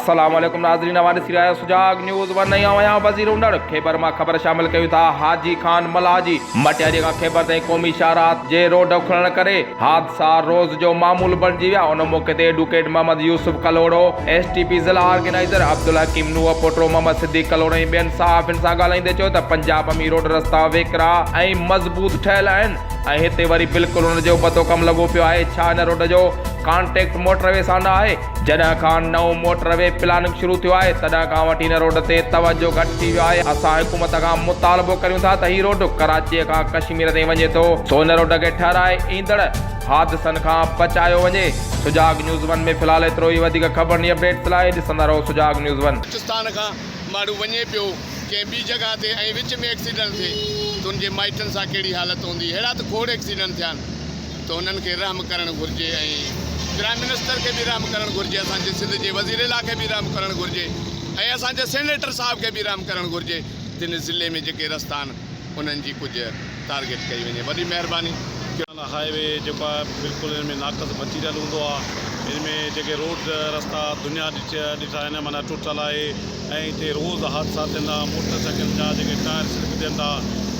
अस्सलामुअलैकुम नाज़रीन, हमारे सिराया सुजाग न्यूज़ वन नई आया वज़ीर उंडड़ ख़ैबर में खबर शामिल कयूं था। हाजी खान मलाजी मटियारी का ख़ैबर ताईं क़ौमी शाहरात जे रोड खुलण करे हादसा रोज़ जो मामूल बणिजी विया। उन मौक़े ते एडवोकेट मोहम्मद यूसुफ कलोड़ो, STP ज़िला ऑर्गेनाइज़र अब्दुल हकीम नूह पोटो मोहम्मद सिद्दीक़ कलोड़ो ऐं ॿियनि सहाफ़ियुनि सां ॻाल्हाईंदे चयो त पंजाब में रोड रस्ता वेकरा ऐं मज़बूत ठहियल आहिनि ऐं हिते वरी बिल्कुलु हुन जो पतो कमु लॻो पियो आहे। छा हिन रोड जो कॉन्टेक्ट मोटरवे सां न आहे? जॾहिं खां नओं मोटरवे प्लानिंग शुरू थियो आहे तॾहिं खां वठी हिन रोड ते तवजो घटि थी वियो आहे। असां हुकूमत खां मुतालबो करियूं था त हीउ रोड कराचीअ खां कश्मीर ताईं वञे थो, सो हिन रोड खे ठाराए ईंदड़ हादसनि खां बचायो वञे। सुजाग न्यूज़ वन में फ़िलहाल एतिरो ई। वधीक ख़बरनि अपडेट्स लाइ ॾिसंदा रहो सुजाग न्यूज़ वन। पाकिस्तान खां माण्हू वञे पियो कंहिं ॿी जॻह ते ऐं विच में एक्सीडेंट थिए त उनजे माइटनि सां कहिड़ी हालत हूंदी। अहिड़ा त खोड़ एक्सीडेंट थिया आहिनि त उन्हनि खे रहम करणु घुरिजे ऐं प्राइम मिनिस्टर के भी रहम करणु घुरिजे, असांजे सिंध जे वज़ीर आला खे बि रहम करणु घुरिजे ऐं असांजे सेनेटर साहब खे बि रहम करणु घुरिजे। जिन ज़िले में जेके रस्ता आहिनि उन्हनि जी कुझु टारगेट कई वञे। वॾी महिरबानी। हाईवे जेको आहे बिल्कुलु हिन में नाक़स मटीरियल हूंदो आहे। हिन में जेके रोड रस्ता दुनिया ॾिठा आहिनि माना टुटल आहे ऐं हिते रोज़ हादसा थियनि था। मोटरसाइकिल जा जेके टायर स्लिप थियनि था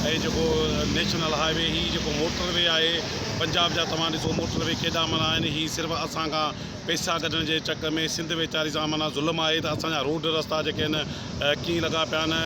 ऐं जेको नेशनल हाईवे ही जेको मोटरवे आहे पंजाब जा तव्हां ॾिसो मोटरवे केॾा माना आहिनि। ही सिर्फ़ु असां खां पैसा कढण जे चकर में सिंध वेचारी सां माना ज़ुल्म आहे त असांजा रोड रस्ता जेके आहिनि कीअं लॻा पिया आहिनि।